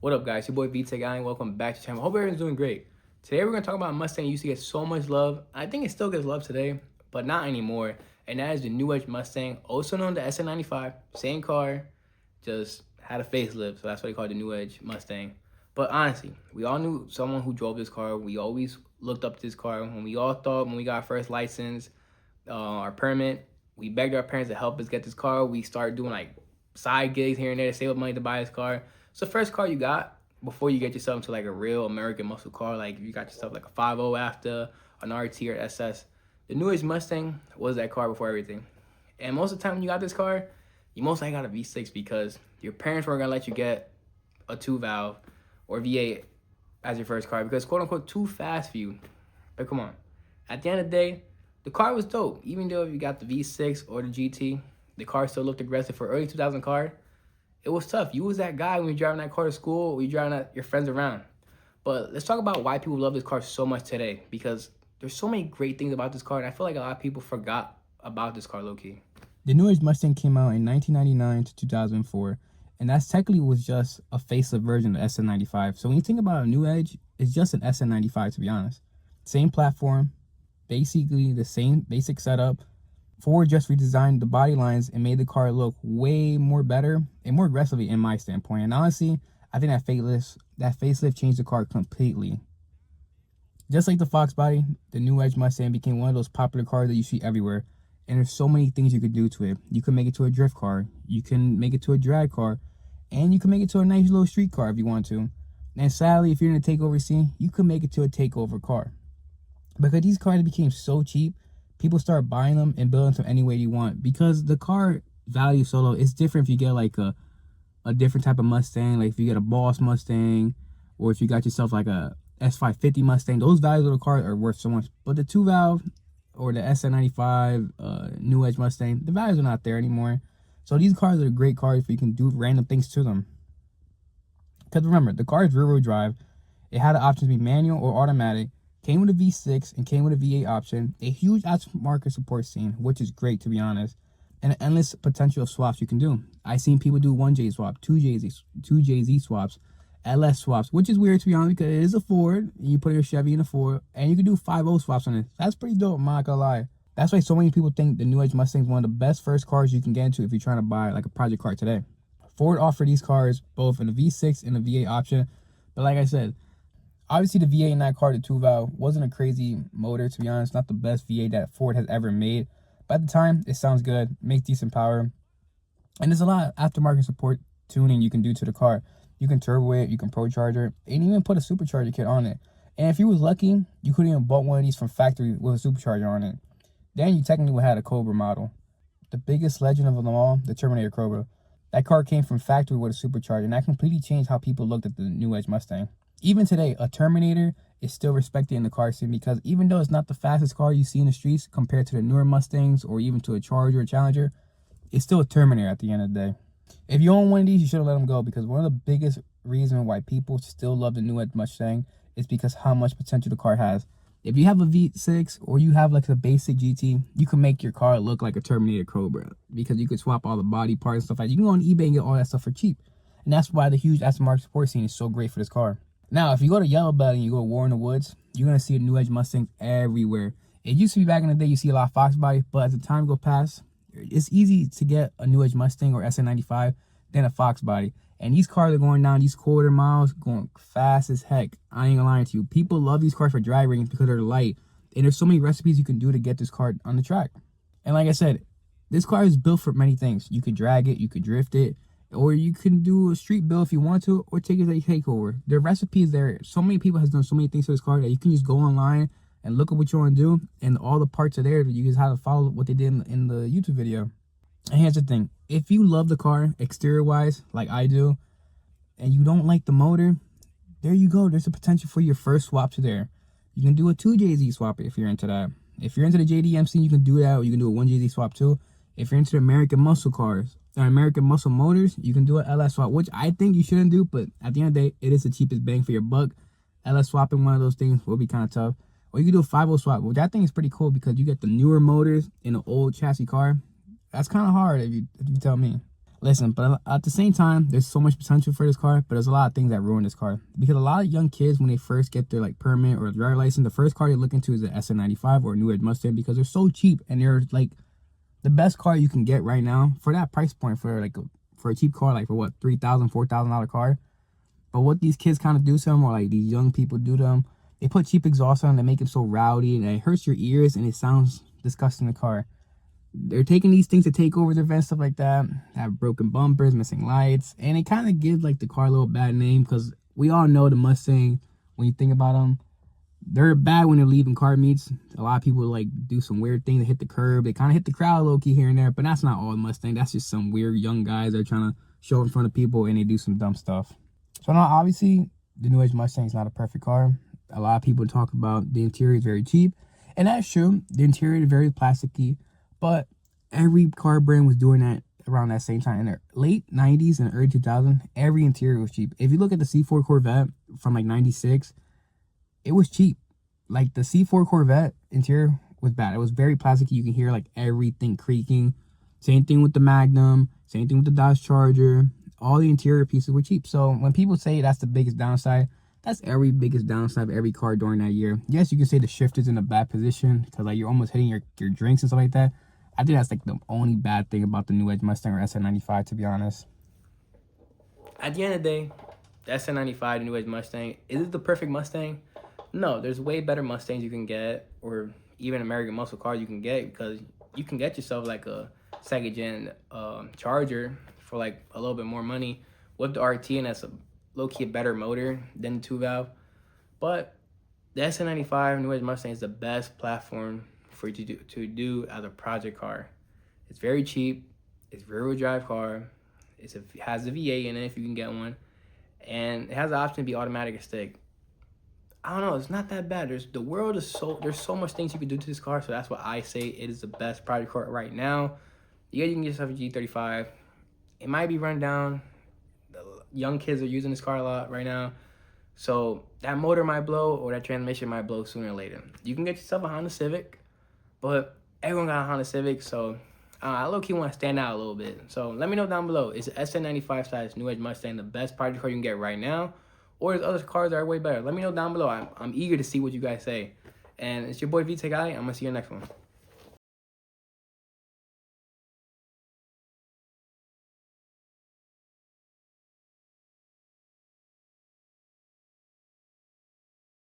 What up, guys? Your boy VTech Guy, and welcome back to the channel. Hope everyone's doing great. Today we're gonna talk about a Mustang that used to get so much love. I think it still gets love today, but not anymore. And that is the new Edge Mustang, also known as the SN95. Same car, just had a facelift, so that's why they call it the new Edge Mustang. But honestly, we all knew someone who drove this car. We always looked up to this car. When we all thought when we got our first license, our permit, we begged our parents to help us get this car. We started doing like side gigs here and there to save up money to buy this car. It's the first car you got before you get yourself into like a real American muscle car. Like you got yourself like a 5.0 after an RT or SS. The new Edge Mustang was that car before everything. And most of the time when you got this car, you most likely got a V6 because your parents weren't gonna let you get a 2-valve or V8 as your first car because quote unquote too fast for you. But come on, at the end of the day, the car was dope. Even though you got the V6 or the GT, the car still looked aggressive for early 2000 car. It was tough. You was that guy when you're driving that car to school, or you're driving your friends around. But let's talk about why people love this car so much today, because there's so many great things about this car, and I feel like a lot of people forgot about this car low-key. The new Edge Mustang came out in 1999 to 2004, and that's technically was just a facelift version of SN95. So when you think about a new Edge, it's just an SN95 to be honest. Same platform, basically the same basic setup. Ford just redesigned the body lines and made the car look way more better and more aggressively in my standpoint. And honestly, I think that facelift changed the car completely. Just like the Fox body, the new Edge Mustang became one of those popular cars that you see everywhere. And there's so many things you could do to it. You can make it to a drift car, you can make it to a drag car, and you can make it to a nice little street car if you want to. And sadly, if you're in a takeover scene, you can make it to a takeover car. Because these cars became so cheap, people start buying them and building them any way you want. Because the car value solo is different if you get like a different type of Mustang, like if you get a Boss Mustang, or if you got yourself like a S550 Mustang, those values of the car are worth so much. But the 2-valve or the SN95 new Edge Mustang, the values are not there anymore. So these cars are great cars if you can do random things to them. Because remember, the car is rear-wheel drive. It had the option to be manual or automatic. Came with a V6 and came with a V8 option. A huge aftermarket support scene, which is great to be honest. And an endless potential of swaps you can do. I've seen people do 1J swap, 2JZ swaps, LS swaps, which is weird to be honest because it is a Ford. And you put your Chevy in a Ford, and you can do 5.0 swaps on it. That's pretty dope, I'm not gonna lie. That's why so many people think the new Edge Mustang is one of the best first cars you can get into if you're trying to buy like a project car today. Ford offered these cars both in a V6 and a V8 option, but like I said, obviously the V8 in that car, the 2-valve, wasn't a crazy motor to be honest, not the best V8 that Ford has ever made. But at the time, it sounds good, makes decent power, and there's a lot of aftermarket support tuning you can do to the car. You can turbo it, you can procharger it, and even put a supercharger kit on it. And if you was lucky, you could even bought one of these from factory with a supercharger on it. Then you technically would have a Cobra model. The biggest legend of them all, the Terminator Cobra. That car came from factory with a supercharger, and that completely changed how people looked at the new Edge Mustang. Even today, a Terminator is still respected in the car scene because even though it's not the fastest car you see in the streets compared to the newer Mustangs or even to a Charger or Challenger, it's still a Terminator at the end of the day. If you own one of these, you shouldn't let them go because one of the biggest reasons why people still love the new Edge Mustang is because how much potential the car has. If you have a V6 or you have like a basic GT, you can make your car look like a Terminator Cobra because you could swap all the body parts and stuff like that. You can go on eBay and get all that stuff for cheap. And that's why the huge aftermarket support scene is so great for this car. Now, if you go to Yellow Belly and you go to War in the Woods, you're going to see a new Edge Mustangs everywhere. It used to be back in the day, you see a lot of Fox body, but as the time go past, it's easy to get a new Edge Mustang or SN95 than a Fox body. And these cars are going down these quarter miles, going fast as heck. I ain't gonna lie to you. People love these cars for drag racing because they're light. And there's so many recipes you can do to get this car on the track. And like I said, this car is built for many things. You could drag it, you could drift it, or you can do a street build if you want to, or take it as a takeover. The recipes there, so many people has done so many things to this car that you can just go online and look at what you want to do, and all the parts are there. You just have to follow what they did in the YouTube video. And here's the thing. If you love the car exterior-wise, like I do, and you don't like the motor, there you go. There's a potential for your first swap to there. You can do a 2JZ swap if you're into that. If you're into the JDMC, you can do that, or you can do a 1JZ swap too. If you're into the American muscle cars, or American muscle motors, you can do an LS swap, which I think you shouldn't do, but at the end of the day, it is the cheapest bang for your buck. LS swapping one of those things will be kind of tough. Or you can do a 5.0 swap, which I think is pretty cool because you get the newer motors in an old chassis car. That's kind of hard if you tell me. Listen, but at the same time, there's so much potential for this car, but there's a lot of things that ruin this car. Because a lot of young kids, when they first get their like permit or driver license, the first car they look into is the SN95 or a new Edge Mustang because they're so cheap and they're like the best car you can get right now for that price point for like for a cheap car, like for what, $3,000, $4,000 car. But what these kids kind of do to them, or like these young people do to them, they put cheap exhaust on, they make it so rowdy and it hurts your ears and it sounds disgusting in the car. They're taking these things to take over the event, stuff like that, have broken bumpers, missing lights, and it kind of gives like the car a little bad name because we all know the Mustang, when you think about them, they're bad when they're leaving car meets. A lot of people like do some weird thing, they hit the curb, they kind of hit the crowd low-key here and there, but that's not all Mustang. That's just some weird young guys that are trying to show in front of people and they do some dumb stuff. So now obviously the new Edge Mustang is not a perfect car. A lot of people talk about the interior is very cheap, and that's true. The interior is very plasticky, but every car brand was doing that around that same time. In the late 90s and early 2000s, every interior was cheap. If you look at the C4 Corvette from like 96, it was cheap. Like the C4 Corvette interior was bad. It was very plasticky. You can hear like everything creaking. Same thing with the Magnum. Same thing with the Dodge Charger. All the interior pieces were cheap. So when people say that's the biggest downside, that's every biggest downside of every car during that year. Yes, you can say the shifter's in a bad position because like you're almost hitting your drinks and stuff like that. I think that's like the only bad thing about the new Edge Mustang or SN95, to be honest. At the end of the day, the SN95, the new Edge Mustang, is it the perfect Mustang? No, there's way better Mustangs you can get, or even American muscle cars you can get, because you can get yourself like a second gen Charger for like a little bit more money with the RT, and that's a low-key better motor than the 2-valve. But the SN95 new Edge Mustang is the best platform for you to do as a project car. It's very cheap. It's a rear-wheel drive car. It has a V8 in it if you can get one, and it has the option to be automatic or stick. I don't know. It's not that bad. There's so much things you can do to this car, so that's why I say it is the best project car right now. Yeah, you can get yourself a G35. It might be run down. The young kids are using this car a lot right now, so that motor might blow or that transmission might blow sooner or later. You can get yourself a Honda Civic, but everyone got a Honda Civic, so I low-key want to stand out a little bit. So let me know down below. Is the SN95 size new Edge Mustang the best project car you can get right now? Or there's other cars that are way better? Let me know down below. I'm eager to see what you guys say. And it's your boy VTech. I'm going to see you in the next one.